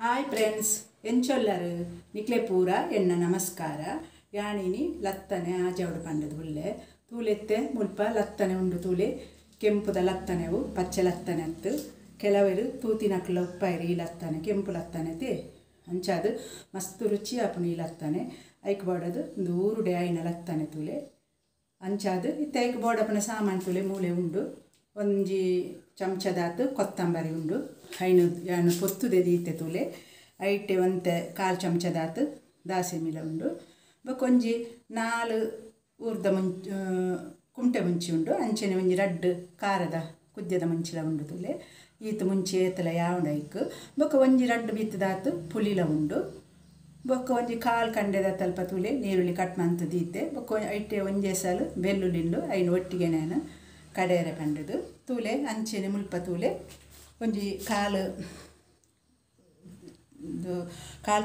Hi friends ಎಂಚೊಲ್ಲರು ನಿಕ್ಲೆ ಪೂರ ಎನ್ನ ನಮಸ್ಕಾರ ಯಾಣಿನಿ ಲತ್ತನೆ ಆಜವಡು ಪಂಡದು ಹುಲ್ಲೆ ತೂಲೆತ್ತೆ ಮುಲ್ಪ ಲತ್ತನೆ ಉಂಡು ತೂಲೆ ಕೆಂಪುದ ಲತ್ತನೆವು ಪಚ್ಚೆ ಲತ್ತನೆ ಅತ್ತು ಕೆಲವರು ತೂತಿನಕ್ಲ ಉಪ್ಪೈರಿ ಈ ಲತ್ತನೆ ಕೆಂಪು ಲತ್ತನೆ ತೇ ಅಂಚಾದು ಮಸ್ತ್ ರುಚಿ ಆಪುಂಡು ಈ ಲತ್ತನೆ ಐಕ್ ಬೋಡದು ಒಂದು ಊರುಡೆ ಆಯ್ನ ಲತ್ತನೆ ತೂಲೆ ಅಂಚಾದು ಇತ್ತೆ ಐಕ್ ಬೋಡಪನ ಸಾಮಾನು ತೂಲೆ ಮೂಲೆ ಉಂಡು ಒಂಜಿ ಚಮಚದಾತು ಕೊತ್ತಂಬರಿ ಉಂಡು ಐನು ಯಾನು ಪೊತ್ತುದೆ ದೀತೆ ತೂಲೆ ಐಟೆ ಒಂತೆ ಕಾಲು ಚಮಚದಾತು ದಾಸಿಮಿಲ ಉಂಡು ಬೊಕೊಂಜಿ ನಾಲು ಊರ್ದ ಕುಂಟೆ ಮುಂಚಿ ಉಂಡು ಅಂಚೆನೆ ಒಂಜಿ ರಡ್ಡು ಕಾರದ ಕುದ್ಯದ ಮುಂಚಿಲ ಉಂಡು ತೂಲೆ ಈತ ಮುಂಚೆ ಏತಲ ಯಾವಣ ಐಕ್ ಬೊಕ್ಕ ಒಂಜಿ ರಡ್ಡು ಬಿತ್ತದಾತು ಪುಲಿಲ ಉಂಡು ಬೊಕ್ಕ ಒಂಜಿ ಕಾಲು ಕಂಡೆದ ತಲ್ಪ ತೂಲೆ ನೀರುಳ್ಳಿ ಕಟ್ ಮಂತು ದೀತೆ ಬೊಕ್ಕ ಐಟೆ ಒಂಜೇ ಸಾಲು ಬೆಳ್ಳುಳ್ಳಿಂಡು ಐನು ಒಟ್ಟಿಗೆ ನಾನು ಕಡೆಯರೆ ಪಂಡದು ತೂಲೆ ಅಂಚೆನೆ ಮುಲ್ಪ ತೂಲೆ ಒಂಜಿ ಕಾಲು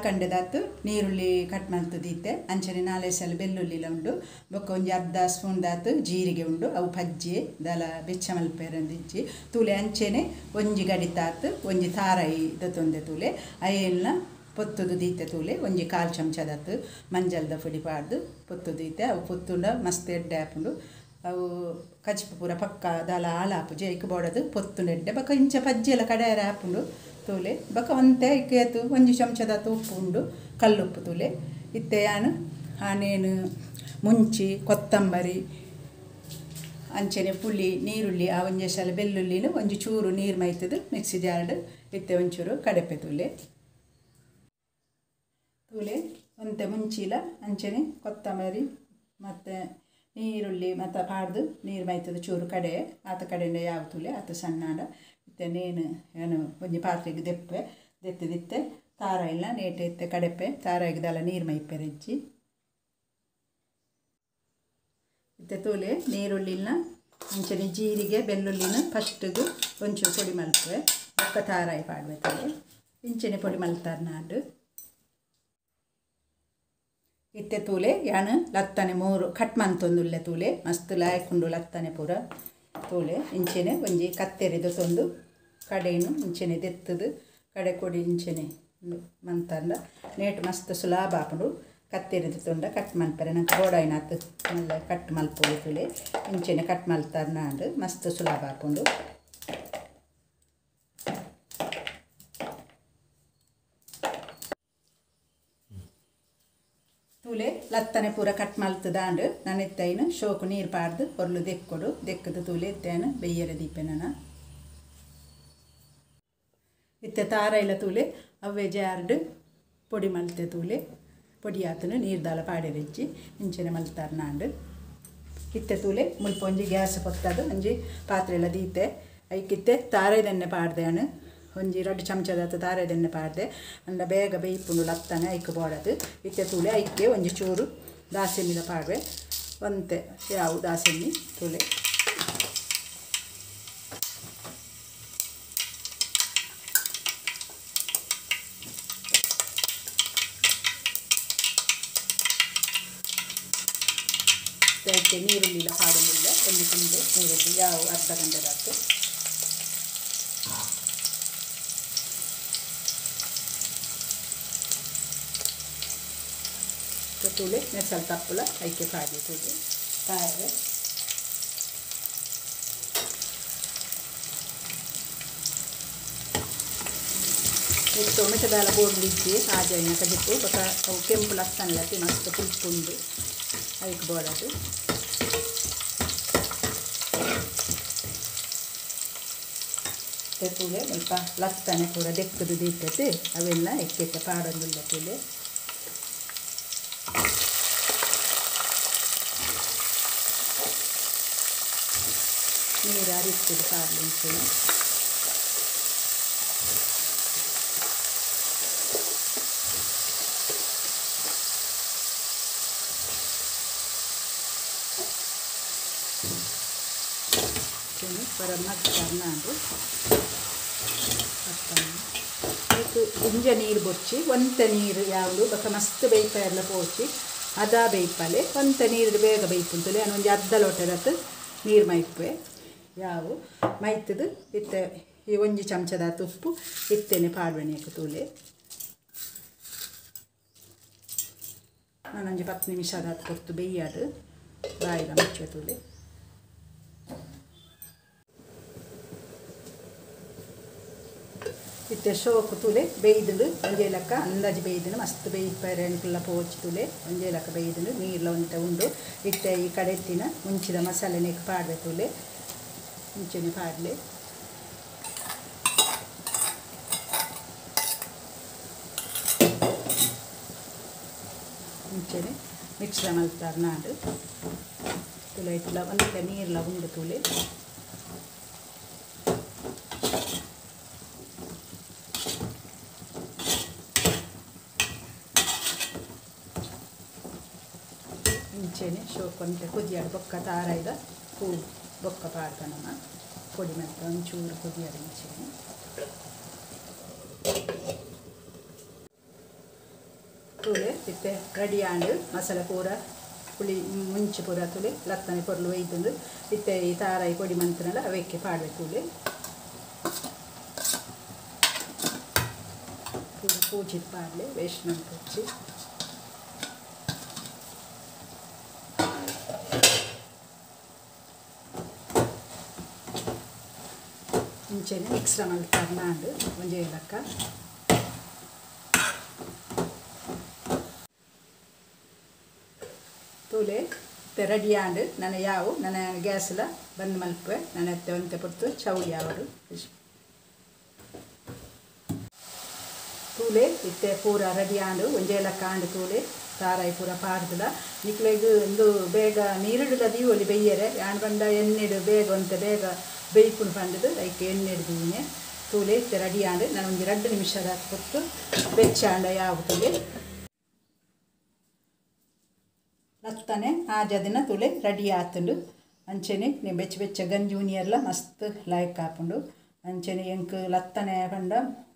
ಕಂಡೆದಾತು ನೀರುಳ್ಳಿ ಕಟ್ ಮಂತು ದೀತೆ ಅಂಚನೆ 4 ಸಲ ಬೆಳ್ಳುಳ್ಳಿಲ ಉಂಡು ಬೊಕ್ಕ ಒಂಜಿ ಅರ್ಧ ಸ್ಪೂನ್ ದಾತು ಜೀರಿಗೆ ಉಂಡು ಅವು ಪಜ್ಜಿ ದಲ ಬೆಚ್ಚ ಮಲ್ಪೆರಂದಿಜ್ಜಿ ತೂಲೆ ಅಂಚೆನೆ ಒಂಜಿ ಗಡಿತಾತು ಒಂಜಿ ತಾರಾಯಿ ದತ್ತೊಂದೆ ತೂಲೆ ಅಯ್ಯೆಲ್ಲ ಪೊತ್ತುದು ದೀತೆ ತೂಲೆ ಒಂಜಿ ಕಾಲು ಚಮಚದಾತು ಮಂಜಲ್ದ ಪುಡಿ ಪಾಡ್ದು ಪೊತ್ತು ದೀತೆ ಅವು ಪೊತ್ತುಂಡ ಮಸ್ತ್ ಎಡ್ಡೆ ಹಾಪುಂಡು ಅವು ಕಚ್ಪು ಪೂರ ಪಕ್ಕ ದಾಲ ಆಲಾಪು ಜೈಕ್ ಬೋಡದು ಪೊತ್ತುಂಡೆಡ್ಡೆ ಬೊಕ್ಕ ಇಂಚ ಪಜ್ಜಿ ಎಲ್ಲ ಕಡೆಯರ ಹಾಪುಂಡು ತೂಲೆ ಬೊಕ್ಕ ಒಂತೆ ಇಕ್ಕೇತು ಒಂಜಿ ಚಮಚದಾತು ಉಪ್ಪು ಉಂಡು ಕಲ್ಲುಪ್ಪು ತೂಲೆ ಇತ್ತೆ ಯಾನು ಆನೇನು ಮುಂಚಿ ಕೊತ್ತಂಬರಿ ಅಂಚೆನೆ ಪುಳಿ ನೀರುಳ್ಳಿ ಆ ಒಂಜೆ ಸಲ ಬೆಳ್ಳುಳ್ಳಿನ ಒಂಜಿ ಚೂರು ನೀರು ಮೈತದು ಮಿಕ್ಸಿ ಜಾರ್ಡ್ ಇತ್ತೆ ಒಂಚೂರು ಕಡೆಪೆ ತೂಲೆ ತೂಲೆ ಒಂತೆ ಮುಂಚಿಲ ಅಂಚೆನೆ ಕೊತ್ತಂಬರಿ ಮತ್ತು ನೀರುಳ್ಳಿ ಮತ್ತು ಪಾಡ್ದು ನೀರು ಮೈತದ ಚೂರು ಕಡೆ ಆತ ಕಡೆಯಿಂದ ಯಾವ ತೂಲೆ ಆತ ಸಣ್ಣಾಡ ಇತ್ತೆ ನೇನು ಏನು ಒಂಜಿ ಪಾತ್ರೆಗೆ ದೆತ್ತೆ ತಾರ ಇಲ್ಲ ನೇಟೆ ಇತ್ತೆ ಕಡೆಪೆ ತಾರಾಗಿದಲ್ಲ ನೀರು ಮೈಪೆ ರೆಜ್ಜಿ ಇತ್ತೆ ತೂಲೆ ನೀರುಳ್ಳಿನ ಅಂಚನೆ ಜೀರಿಗೆ ಬೆಳ್ಳುಳ್ಳಿನ ಫಸ್ಟಿಗೆ ಒಂಚೂರು ಪೊಡಿ ಮಲ್ಪೆ ಬೊಕ್ಕ ತಾರಾಯಿ ಪಾಡ್ಬೇಕು ಇಂಚನೆ ಪೊಡಿ ಮಲ್ತಾರೆ ನಾಡು ಇತ್ತೆ ತೂಲೆ ಯಾನು ಲತ್ತನೆ ಮೂರು ಕಟ್ ಮಂತೊಂದುಲ್ಲೆ ತೂಲೆ ಮಸ್ತ್ ಲಾಯ್ಕುಂಡು ಲತ್ತನೆ ಪೂರ ತೂಲೆ ಇಂಚೆನೆ ಒಂಜಿ ಕತ್ತೆರಿದು ತೊಂದು ಕಡೆನು ಇಂಚೆನೆ ದೆತ್ತದು ಕಡೆ ಕೊಡಿ ಇಂಚೆನೆ ಮಂತಂಡ ನೇಟು ಮಸ್ತ್ ಸುಲಾಭ ಆಪುಂಡು ಕತ್ತೆರಿದು ತೊಂಡ ಕಟ್ ಮಲ್ಪರೆ ನಂಗೆ ಗೋಡಾಯಿನಾತು ಎಲ್ಲ ಕಟ್ ಮಲ್ಪೊಡು ತೂಲೆ ಇಂಚೆನೆ ಕಟ್ ಮಲ್ತಾರೆ ನಾಡು ಮಸ್ತ್ ಸುಲಾಭ ಆಪುಂಡು ತೂಲೆ ಲತ್ತನೆ ಪೂರ ಕಟ್ ಮಲ್ತದಾಂಡು ನಾನು ಎತ್ತೈನು ಶೋಕು ನೀರು ಪಾಡ್ದು ಹೊರ್ಲು ದೆಕ್ಕೊಡು ದೆಕ್ಕದು ತೂಲೆ ಎತ್ತೇನು ಬೆಯ್ಯರೆ ದೀಪೆ ನಾನು ಇತ್ತೆ ತಾರ ಇಲ್ಲ ತೂಲೆ ಅವೇ ಜಾರ್ಡು ಪೊಡಿ ಮಲ್ತೆ ತೂಲೆ ಪೊಡಿ ಆತನು ನೀರು ದಾಲ ಪಾಡೆ ಬೆಚ್ಚಿ ಇಂಚೆನೆ ಮಲ್ತಾರೆ ನಾಂಡು ಇತ್ತೆ ತೂಲೆ ಮುಲ್ಪ ಒಂಜಿ ಗ್ಯಾಸ್ ಕೊತ್ತದು ಒಂಜಿ ಪಾತ್ರೆ ಎಲ್ಲ ದೀತೆ ಐಕಿತ್ತೆ ತಾರೆದೆಣ್ಣೆ ಪಾಡ್ದೆ ಅನು ಒಂಜಿ 2 ಚಮಚದಾತು ತಾರೆದೆಣ್ಣೆ ಪಾಡ್ದೆ ಅಂಡ ಬೇಗ ಬೇಯ್ಪುಂಡು ಲತ್ತನೆ ಐಕ್ ಬೋಡದು ಇತ್ತೆ ತೂಲೆ ಐಕ್ಕೆ ಒಂಜಿ ಚೂರು ದಾಸೆಣ್ಣಿದ ಪಾಡ್ವೆ ಒಂತೆ ಯಾವು ದಾಸೆಣ್ಣಿ ತೂಲೆ ಐಕ್ಕೆ ನೀರುಳ್ಳಿಲ ಪಾಡುವುದಿಲ್ಲ ಒಂದು ಕುಂಟೆ ನೀರುಳ್ಳಿ ಯಾವ ಅರ್ಧ ಗಂಟೆದಾತು ತೂಲೆ ಮೆಸಲ್ ತಪ್ಪಲ ಐಕೆ ಪಾಡಿ ತೂಲೆ ಪಾಯವೆ ಟೊಮೆಟೊದಾಲ ಬೋರ್ಲಿಜ್ಜಿ ಆಜಾಯಿನ ಕಜಿಪ್ಪು ಬೊಕ ಅವು ಕೆಂಪು ಲತ್ತನ್ಲತಿ ಮಸ್ತ್ ಪುಲ್ಪುಂಡು ಐಕ್ ಬೋಡದು ತೂಲೆ ಸ್ವಲ್ಪ ಲತ್ತನೆ ಪೂರ ದೆಕ್ಕದು ದೀತತೆ ಅವೆಲ್ಲ ಎಕ್ಕೆತ್ತೆ ಪಾಡೊಂದುಲ್ಲ ತೂಲೆ ನೀರು ಅರಿಸ್ತದೆ ಪಾಡ್ಲಿ ಇಂಚೆನೆ ಪರ ಮತ್ತರ್ನಾಡು ಇಂಜ ನೀರು ಬೊಚ್ಚಿ ಒಂತೆ ನೀರು ಯಾವುದು ಬೊಕ್ಕ ಮಸ್ತ್ ಬೇಯ್ಪ ಎಲ್ಲ ಪೋಚಿ ಅದ ಬೇಯ್ಪಲೆ ಒಂತೆ ನೀರು ಬೇಗ ಬೇಯ್ಪುಂತುಲೆ ಒಂಜಿ ಅರ್ಧ ಲೋಟದತ್ತು ನೀರು ಮೈಪೆ ಯಾವು ಮೈತದು ಇತ್ತೆ ಈ ಒಂಜಿ ಚಮಚದ ಉಪ್ಪು ಇತ್ತೇನೆ ಪಾಡ್ವೆನೆಗೆ ತೂಲೆ ನಾನೊಂದು 10 ನಿಮಿಷದ ಕೊತ್ತು ಬೇಯ್ಯದು ಬಾಯಿಲ ಮುಚ್ಚೆ ತುಲೆ ಇತ್ತೆ ಶೋಕು ತುಲೆ ಬೇಯ್ದು ಒಂಜೇಲಕ್ಕ ಅಂದಾಜು ಬೇಯ್ದು ಮಸ್ತ್ ಬೇಯ್ಪರೆ ಅನ್ಕಲ್ಲ ಪೋಚಿ ತುಲೆ ಒಂಜೇಲಕ್ಕ ಬೇಯ್ದು ನೀರ್ಲ ಒಂಟ ಉಂಡು ಇತ್ತೆ ಈ ಕಡೆತ್ತಿನ ಮುಂಚಿದ ಮಸಾಲೆನೆ ಪಾಡ್ವೆ ತುಲೆ ಮುಂಚೆನೆ ಪಾಡ್ಲೆ ಮುಂಚೆನೆ ಮಿಕ್ಸ್ರ ಮಲ್ತಾರೆ ನಾಡು ತುಲೆ ಇಟ್ಲ ಒಂದಕ್ಕೆ ನೀರ್ಲ ಉಂಡು ತುಲೆ ಮುಂಚೆನೆ ಶೋಕೊಂತೆ ಕುದಿಯಾಡು ಬೊಕ್ಕ ತಾರಾಯ್ದ ಹೂ ಬೊಕ್ಕ ಪಾಡ್ಕನಮ್ಮ పొడి మెత్తం చూరు కొద్దిగా అరించాను ತುಲೆ ಇತ್ತೆ ರೆಡಿ ಆಂಡು ಮಸಾಲೆ ಪೂರ ಪುಳಿ ಮುಂಚೆ ಪೂರ ತುಲೆ ಲತ್ತನೆ ಪೊರ್ಲು ಒಯ್ದು ಇತ್ತೆ ಈ ತಾರಾಯಿ ಪೊಡಿ ಮಂತ್ರನಲ್ಲ ಅವಕ್ಕೆ ಪಾಡ್ಬೇಕು ತುಲೆ ಪೂರ ಪೂಜಿದ ಪಾಡ್ಲೆ ವೇಸ್ಟ್ ಮಂತ್ರಿ ಮುಂಚೆನೆ ಮಿಕ್ಸ್ರ ಮಲ್ತಾರೆ ನಾಡು ಒಂಜೆ ಏಲಕ್ಕ ತೂಲೆ ರೆಡಿ ಆಂಡು ನನ್ನ ಯಾವು ನನ್ನ ಗ್ಯಾಸ್ಲ ಬಂದು ಮಲ್ಪೆ ನನ್ನ ಅತ್ತೆ ಒಂತೆ ಪೊರ್ತು ಚೌಳಿ ಅವರು ತೂಲೆ ಇತ್ತೆ ಪೂರ ರೆಡಿ ಆಂಡು ಒಂಜೆ ಏಲಕ್ಕ ಆಂಡು ತೂಲೆ ತಾರಾಯಿ ಪೂರ ಪಾಡ್ದಲ ನಿಕ್ಲೆಗ್ ಒಂದು ಬೇಗ ನೀರಿಡುದ ದೀವೊಲಿ ಬೆಯ್ಯರೆ ಯಾನ್ ಬಂದ ಎಣ್ಣೆಡು ಬೇಗ ಒಂತೆ ಬೇಗ ಬೇಯ್ಪುಣ್ ಪಂಡದು ಅದಕ್ಕೆ ಎಣ್ಣೆ ಹಿಡ್ದೀನಿ ತೂಲೆ ಇತ್ತೆ ರೆಡಿ ಆಂಡು ನಾನು ಒಂದು 2 ನಿಮಿಷದ ಕೊಟ್ಟು ಬೆಚ್ಚಾಂಡ ಯಾವ ತೂಲೆ ಲತ್ತನೆ ಆಜ ದಿನ ತೂಲೆ ರೆಡಿ ಆತುಂಡು ಅಂಚೆನೆ ನೀವು ಬೆಚ್ಚ ಗಂಜಿ ಉನಿಯೆಲ್ಲ ಮಸ್ತ್ ಲಾಯ್ಕ್ ಹಾಕೊಂಡು ಅಂಚೆನೆ ಎಂಕ್ ಲತ್ತನೆ ಪಂಡ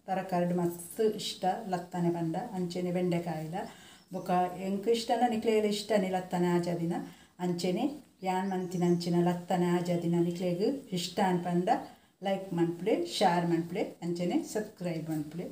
ತರಕಾರಿ ಮಸ್ತ್ ಇಷ್ಟ ಲತ್ತನೆ ಪಂಡ ಅಂಚೆನೆ ಬೆಂಡೆಕಾಯಿಲ ಬೊಕ ಎಂಕ್ ಇಷ್ಟನ ನಿಕ್ಲೆಗ್ ಇಷ್ಟನೇ ಲತ್ತನೆ ಆಜ ದಿನ ಅಂಚೆನೆ ಯಾನ್ ಮಂತಿನ ಅಂಚಿನ ಲತ್ತನೆ ಆಜ ದಿನ ನಿಕ್ಲೆಗ್ ಇಷ್ಟ ಅನ್ಪಂಡ ಲೈಕ್ ಮನ್ಪುಲೆ ಶೇರ್ ಮನ್ಪುಲೆ ಅಂಚೆನೆ ಸಬ್ಸ್ಕ್ರೈಬ್ ಮನ್ಪುಲೆ.